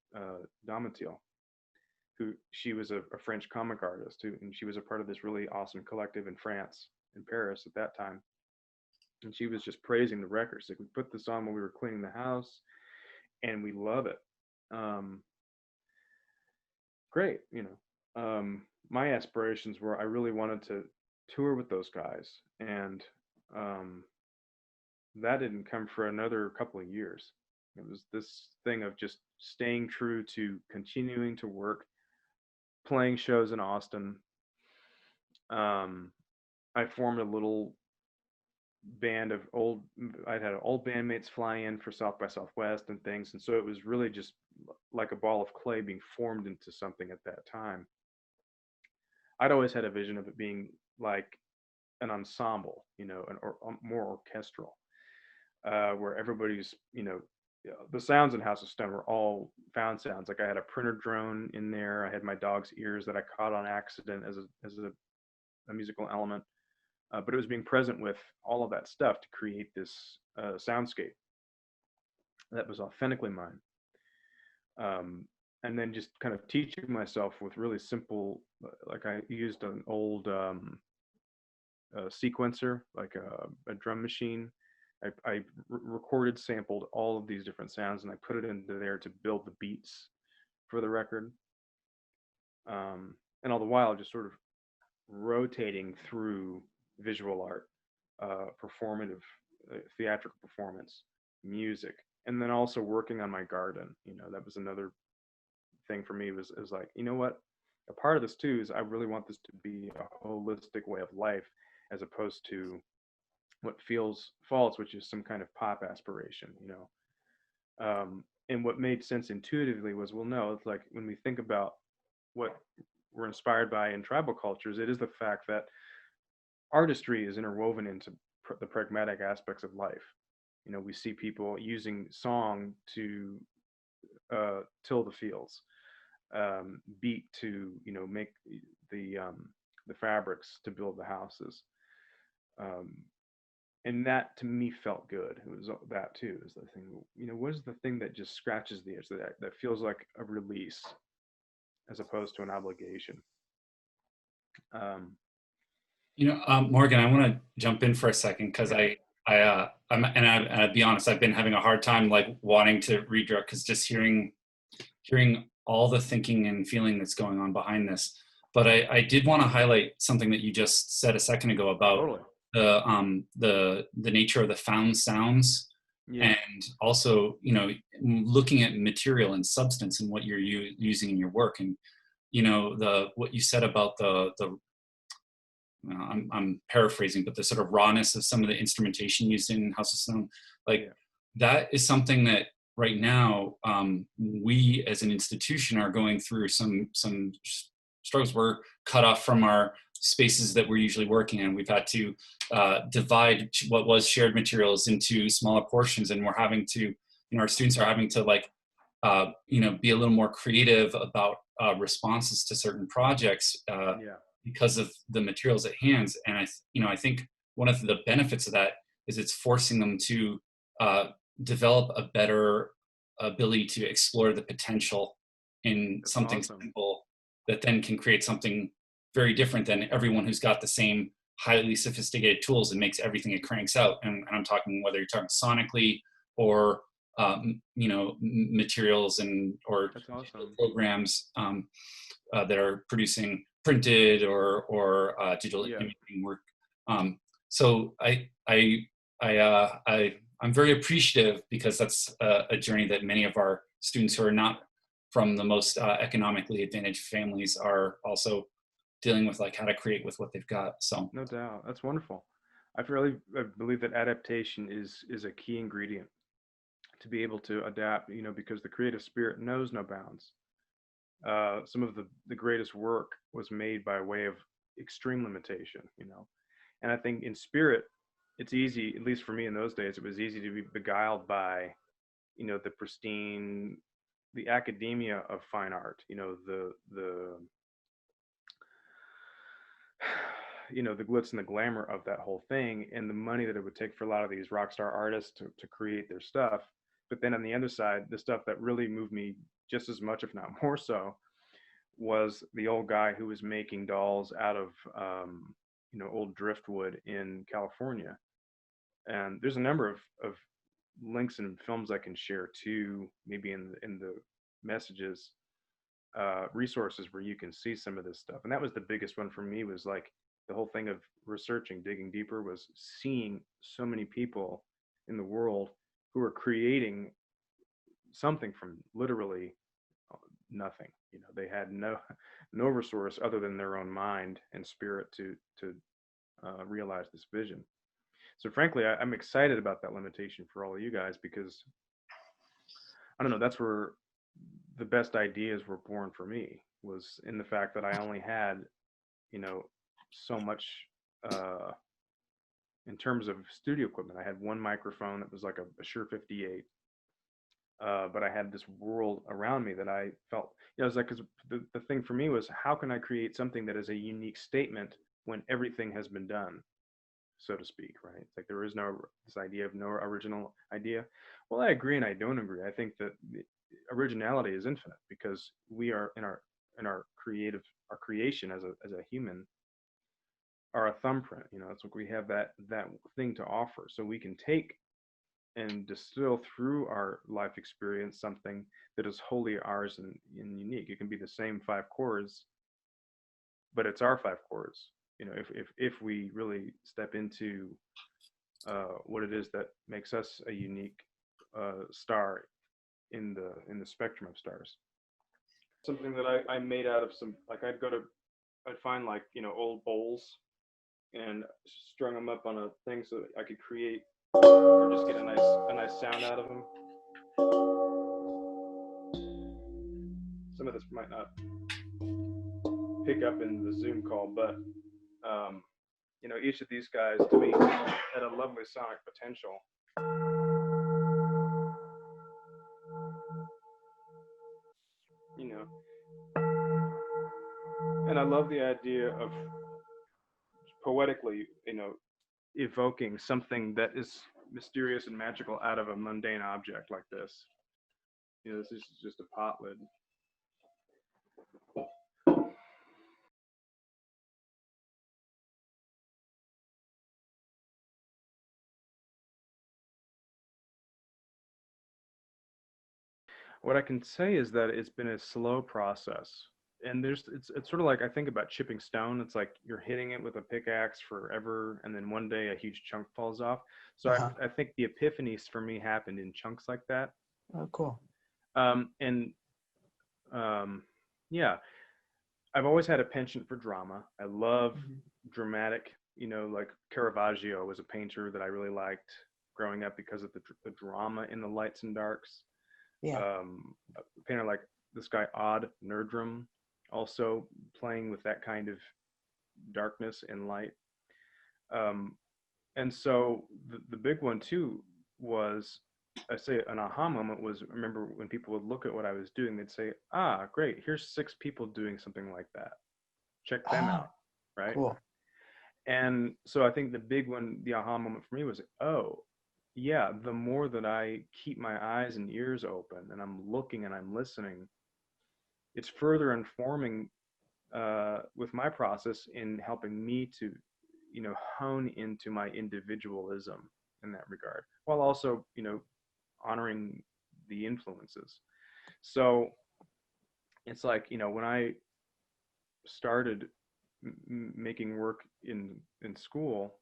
Domitil. she was a French comic artist who, and she was a part of this really awesome collective in France, in Paris at that time. And she was just praising the records. Like, we put this on when we were cleaning the house, and we love it. Um, Great, you know. My aspirations were, I really wanted to tour with those guys, and um, that didn't come for another couple of years. It was this thing of just staying true to continuing to work, playing shows in Austin. Um, I formed a little band of I'd had old bandmates fly in for South by Southwest and things. And so it was really just like a ball of clay being formed into something at that time. I'd always had a vision of it being like an ensemble, you know, or more orchestral, where everybody's, you know, the sounds in House of Stone were all found sounds. Like, I had a printer drone in there. I had my dog's ears that I caught on accident as a musical element. But it was being present with all of that stuff to create this soundscape that was authentically mine. And then just kind of teaching myself with really simple, like, I used an old sequencer, like a drum machine. I recorded, sampled all of these different sounds, and I put it into there to build the beats for the record. And all the while, just sort of rotating through visual art, performative, theatrical performance, music, and then also working on my garden. You know, that was another thing for me, was like, you know what? A part of this too is I really want this to be a holistic way of life, as opposed to what feels false, which is some kind of pop aspiration, you know. And what made sense intuitively was, well, no, it's like, when we think about what we're inspired by in tribal cultures, it is the fact that artistry is interwoven into the pragmatic aspects of life. You know, we see people using song to till the fields, beat to, you know, make the fabrics to build the houses. Um, and that to me felt good. It was that too, is the thing. You know, what is the thing that just scratches the itch, that feels like a release as opposed to an obligation? Um, You know, Morgan, I want to jump in for a second because yeah, I'll be honest, I've been having a hard time like wanting to redirect, because just hearing all the thinking and feeling that's going on behind this. But I did want to highlight something that you just said a second ago about totally. the nature of the found sounds, Yeah, and also, you know, looking at material and substance and what you're using in your work. And you know, the what you said about the I'm paraphrasing, but the sort of rawness of some of the instrumentation used in House of Stone, like, yeah, that is something that right now, we as an institution are going through some struggles. We're cut off from our spaces that we're usually working in. We've had to divide what was shared materials into smaller portions, and we're having to, you know, our students are having to, like, you know, be a little more creative about responses to certain projects. yeah. Because of the materials at hand. And you know, I think one of the benefits of that is it's forcing them to develop a better ability to explore the potential in That's something awesome. simple that then can create something very different than everyone who's got the same highly sophisticated tools and makes everything it cranks out. And I'm talking whether you're talking sonically or you know, materials and or That's digital awesome. programs that are producing printed or digital Yeah. imaging work. So I'm very appreciative, because that's a journey that many of our students who are not from the most economically advantaged families are also dealing with, like how to create with what they've got. So No doubt. That's wonderful. I believe that adaptation is a key ingredient to be able to adapt, you know, because the creative spirit knows no bounds. Some of the greatest work was made by way of extreme limitation, you know. And I think in spirit, it's easy, at least for me in those days, it was easy to be beguiled by, you know, the pristine, the academia of fine art, you know, the you know, the glitz and the glamour of that whole thing, and the money that it would take for a lot of these rock star artists to create their stuff. But then on the other side, the stuff that really moved me just as much, if not more so, was the old guy who was making dolls out of old driftwood in California. And there's a number of links and films I can share too, maybe in the messages, resources where you can see some of this stuff. And that was the biggest one for me, was like the whole thing of researching, digging deeper, was seeing so many people in the world who are creating something from literally nothing. They had no resource other than their own mind and spirit to realize this vision. So frankly, I'm excited about that limitation for all of you guys, because I don't know, that's where the best ideas were born for me, was in the fact that I only had, so much in terms of studio equipment. I had one microphone that was like a Shure 58, but I had this world around me that I felt, it was like, because the thing for me was, how can I create something that is a unique statement when everything has been done, so to speak, right? It's like there is this idea of no original idea. Well, I agree and I don't agree. I think that originality is infinite, because we are in our creation as a human are a thumbprint. It's like we have that thing to offer, so we can take and distill through our life experience something that is wholly ours and unique. It can be the same 5 chords, but it's our 5 chords. If we really step into what it is that makes us a unique star in the spectrum of stars. Something that I made out of some, like, I'd find, like, old bowls and strung them up on a thing so that I could create or just get a nice sound out of them. Some of this might not pick up in the Zoom call, but each of these guys to me had a lovely sonic potential. And I love the idea of poetically, evoking something that is mysterious and magical out of a mundane object like this. This is just a pot lid. What I can say is that it's been a slow process. And it's sort of like, I think about chipping stone. It's like you're hitting it with a pickaxe forever, and then one day a huge chunk falls off. So I think the epiphanies for me happened in chunks like that. Oh, cool. Yeah, I've always had a penchant for drama. I love dramatic, like Caravaggio was a painter that I really liked growing up because of the drama in the lights and darks. Yeah. A painter like this guy Odd Nerdrum, also playing with that kind of darkness and light. And so the big one too was, I say an aha moment was, I remember when people would look at what I was doing, they'd say, ah, great, here's 6 people doing something like that. Check them out, right? Cool. And so I think the big one, the aha moment for me was, oh, yeah, the more that I keep my eyes and ears open and I'm looking and I'm listening, it's further informing with my process in helping me to, hone into my individualism in that regard, while also, honoring the influences. So it's like, when I started making work in school,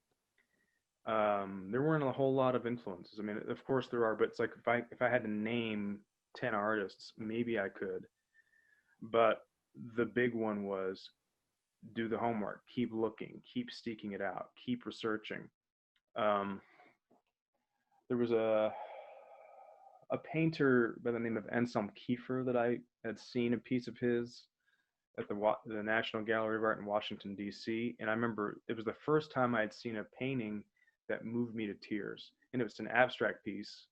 there weren't a whole lot of influences. I mean, of course there are, but it's like if I had to name 10 artists, maybe I could. But the big one was do the homework, keep looking, keep seeking it out, keep researching. There was a painter by the name of Anselm Kiefer that I had seen a piece of his at the National Gallery of Art in Washington, D.C. And I remember it was the first time I had seen a painting that moved me to tears. And it was an abstract piece.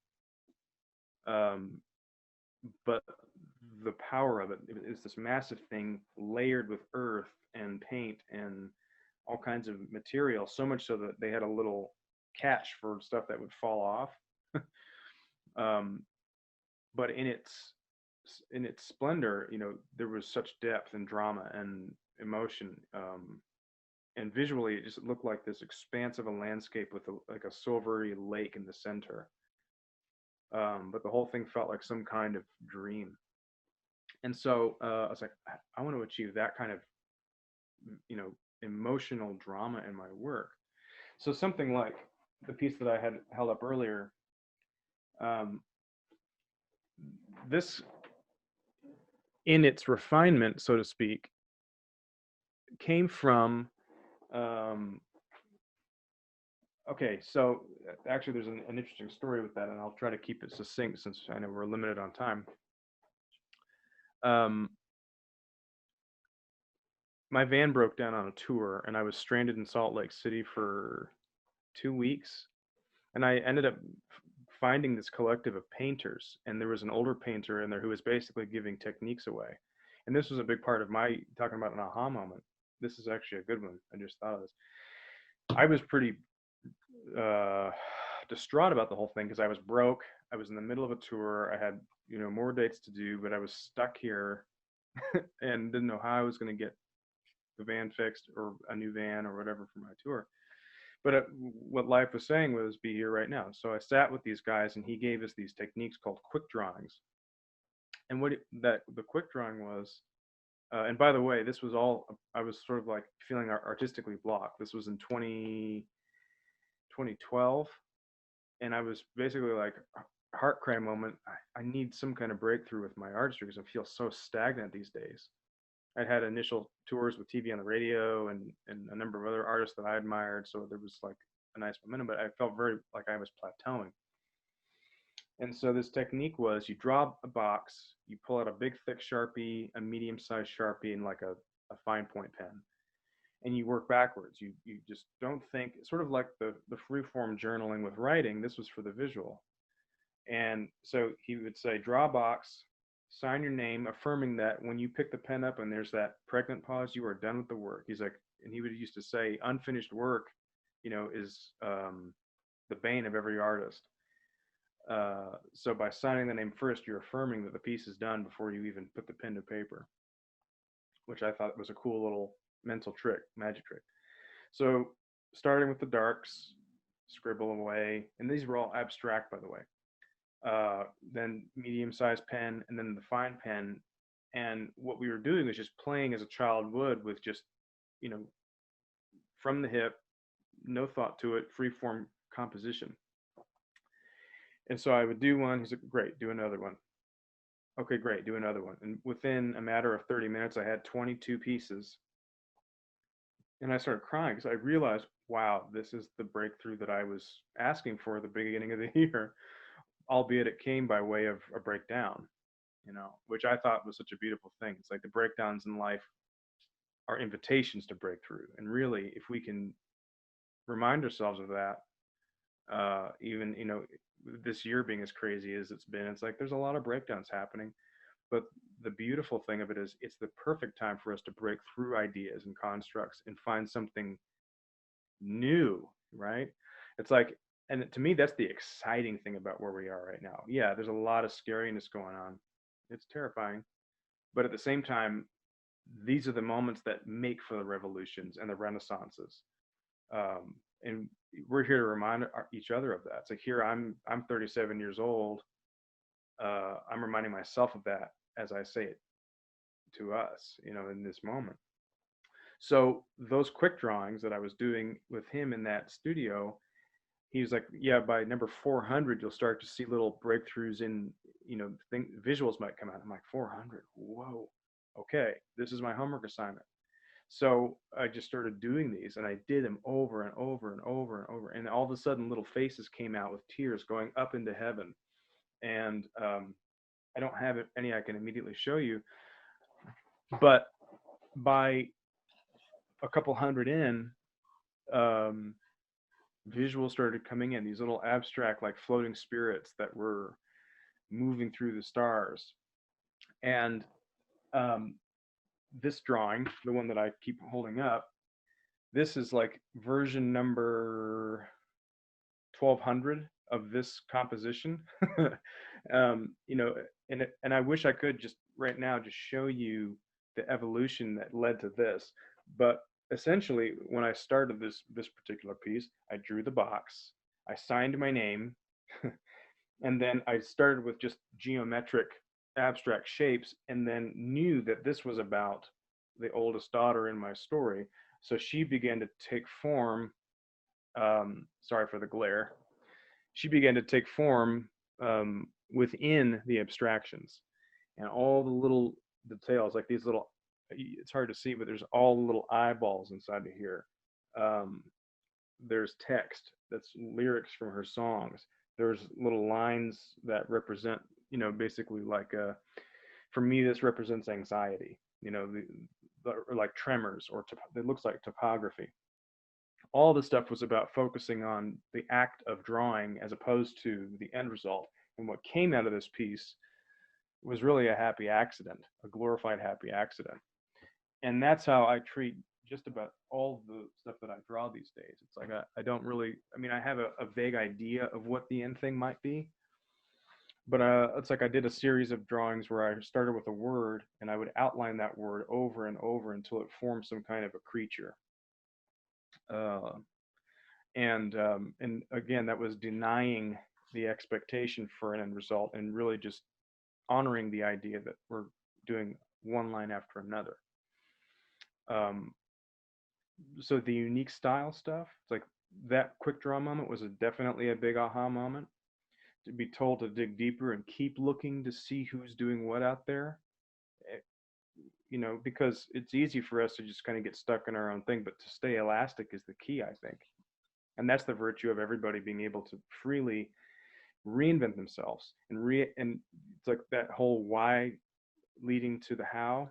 But the power of it is this massive thing layered with earth and paint and all kinds of material, so much so that they had a little catch for stuff that would fall off. But in its in its splendor, there was such depth and drama and emotion. And visually, it just looked like this expanse of a landscape with like a silvery lake in the center. But the whole thing felt like some kind of dream. And so I was like, I want to achieve that kind of, emotional drama in my work. So something like the piece that I had held up earlier, um, this, in its refinement, so to speak, came from, um, okay, so actually there's an interesting story with that, and I'll try to keep it succinct since I know we're limited on time. Um, my van broke down on a tour, and I was stranded in Salt Lake City for 2 weeks. And I ended up finding this collective of painters, and there was an older painter in there who was basically giving techniques away. And this was a big part of my talking about an aha moment. This is actually a good one. I just thought of this. I was pretty distraught about the whole thing because I was broke. I was in the middle of a tour. I had more dates to do, but I was stuck here and didn't know how I was going to get the van fixed or a new van or whatever for my tour. But what life was saying was, be here right now. So I sat with these guys, and he gave us these techniques called quick drawings. And the quick drawing was, and by the way, this was all, I was sort of like feeling artistically blocked. This was in 2012. And I was basically like, heart cry moment. I need some kind of breakthrough with my artistry because I feel so stagnant these days. I'd had initial tours with TV on the radio and a number of other artists that I admired. So there was like a nice momentum, but I felt very like I was plateauing. And so this technique was, you draw a box, you pull out a big thick Sharpie, a medium-sized Sharpie, and like a fine point pen. And you work backwards. You just don't think, sort of like the free-form journaling with writing. This was for the visual. And so he would say, draw a box, sign your name, affirming that when you pick the pen up and there's that pregnant pause, you are done with the work. He's like, and he would used to say, unfinished work, is the bane of every artist. So by signing the name first, you're affirming that the piece is done before you even put the pen to paper, which I thought was a cool little mental trick, magic trick. So starting with the darks, scribble away, and these were all abstract, by the way. Then medium-sized pen, and then the fine pen. And what we were doing was just playing as a child would, with just, from the hip, no thought to it, free-form composition. And so I would do one. He's like, great, do another one. Okay, great, do another one. And within a matter of 30 minutes, I had 22 pieces. And I started crying because I realized, wow, this is the breakthrough that I was asking for at the beginning of the year, albeit it came by way of a breakdown, which I thought was such a beautiful thing. It's like the breakdowns in life are invitations to break through. And really, if we can remind ourselves of that, even, this year being as crazy as it's been, it's like there's a lot of breakdowns happening. But the beautiful thing of it is, it's the perfect time for us to break through ideas and constructs and find something new, right? It's like, and to me, that's the exciting thing about where we are right now. Yeah, there's a lot of scariness going on. It's terrifying. But at the same time, these are the moments that make for the revolutions and the renaissances. And we're here to remind each other of that. It's like, here I'm 37 years old. I'm reminding myself of that as I say it to us, in this moment. So those quick drawings that I was doing with him in that studio, he was like, yeah, by number 400, you'll start to see little breakthroughs in, visuals might come out. I'm like, 400, whoa, okay, this is my homework assignment. So I just started doing these, and I did them over and over and over and over. And all of a sudden, little faces came out with tears going up into heaven. And I don't have any I can immediately show you, but by a couple hundred in, visuals started coming in, these little abstract, like floating spirits that were moving through the stars. And this drawing, the one that I keep holding up, this is like version number 1200 of this composition. and I wish I could just right now just show you the evolution that led to this. But essentially, when I started this particular piece, I drew the box, I signed my name, and then I started with just geometric abstract shapes, and then knew that this was about the oldest daughter in my story. So she began to take form. Sorry for the glare. She began to take form within the abstractions, and all the little details, like these little. It's hard to see, but there's all the little eyeballs inside of here. Um, there's text that's lyrics from her songs. There's little lines that represent, basically like for me, this represents anxiety. Or like tremors, or it looks like topography. All this stuff was about focusing on the act of drawing as opposed to the end result. And what came out of this piece was really a happy accident, a glorified happy accident. And that's how I treat just about all the stuff that I draw these days. It's like I don't really, I mean, I have a vague idea of what the end thing might be, but it's like I did a series of drawings where I started with a word and I would outline that word over and over until it formed some kind of a creature. Uh, and again, that was denying the expectation for an end result and really just honoring the idea that we're doing one line after another. Um, so the unique style stuff, it's like that quick draw moment was definitely a big aha moment. To be told to dig deeper and keep looking to see who's doing what out there, eh, because it's easy for us to just kind of get stuck in our own thing, but to stay elastic is the key, I think. And that's the virtue of everybody being able to freely reinvent themselves and it's like that whole why leading to the how.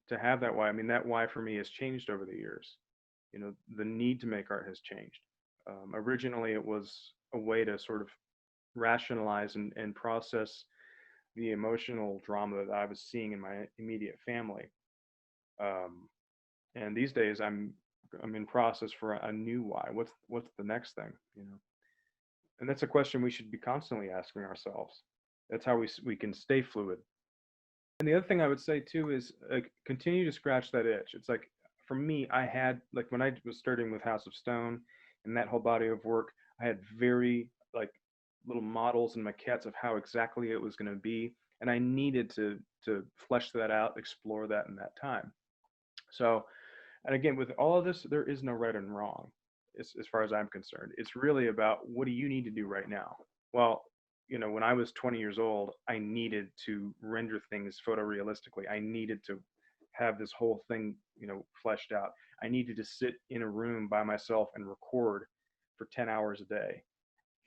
To have that why, I mean, that why for me has changed over the years. The need to make art has changed. Originally it was a way to sort of rationalize and process the emotional drama that I was seeing in my immediate family. um, and these days I'm in process for a new why. What's the next thing, and that's a question we should be constantly asking ourselves. That's how we can stay fluid. And the other thing I would say too is continue to scratch that itch. It's like for me, I had like when I was starting with House of Stone and that whole body of work, I had very like little models and maquettes of how exactly it was going to be, and I needed to flesh that out, explore that in that time. So, and again, with all of this, there is no right and wrong, as far as I'm concerned. It's really about what do you need to do right now. Well, when I was 20 years old, I needed to render things photorealistically. I needed to have this whole thing, fleshed out. I needed to sit in a room by myself and record for 10 hours a day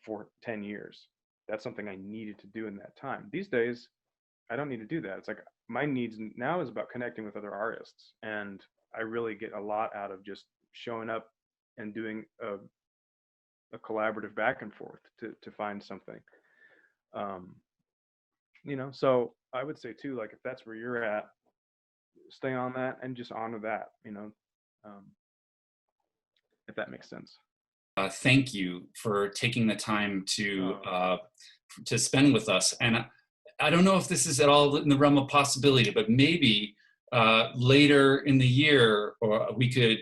for 10 years. That's something I needed to do in that time. These days, I don't need to do that. It's like my needs now is about connecting with other artists. And I really get a lot out of just showing up and doing a collaborative back and forth to find something. Um, so I would say too, like if that's where you're at, stay on that and just honor that, um, if that makes sense. Thank you for taking the time to spend with us. And I don't know if this is at all in the realm of possibility, but maybe later in the year, or we could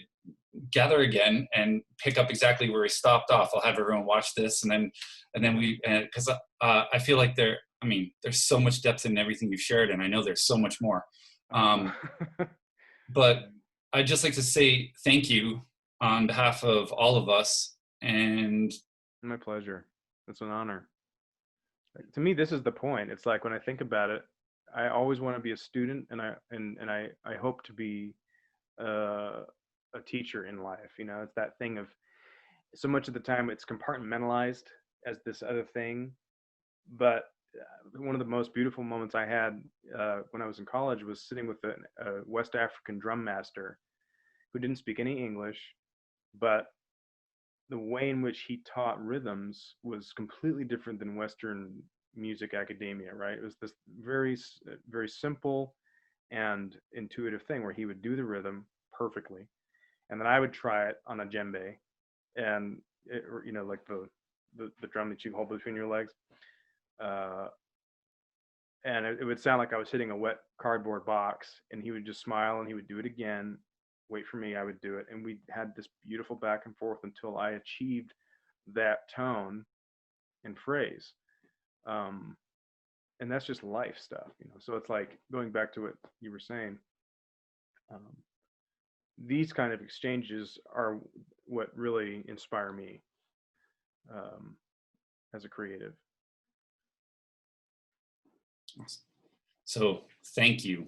gather again and pick up exactly where we stopped off. I'll have everyone watch this, and then we, because I feel like there's so much depth in everything you've shared, and I know there's so much more. But I'd just like to say thank you on behalf of all of us. And my pleasure. It's an honor. To me, this is the point. It's like when I think about it, I always want to be a student, and I hope to be a teacher in life. It's that thing of so much of the time it's compartmentalized as this other thing, but one of the most beautiful moments I had when I was in college was sitting with a West African drum master who didn't speak any English, but the way in which he taught rhythms was completely different than Western music academia, right? It was this very simple and intuitive thing where he would do the rhythm perfectly, and then I would try it on a djembe, and like the drum that you hold between your legs. and it would sound like I was hitting a wet cardboard box, and he would just smile and he would do it again, wait for me, I would do it, and we had this beautiful back and forth until I achieved that tone and phrase. And that's just life stuff, you know. So it's like going back to what you were saying. Um, these kind of exchanges are what really inspire me um, as a creative. So thank you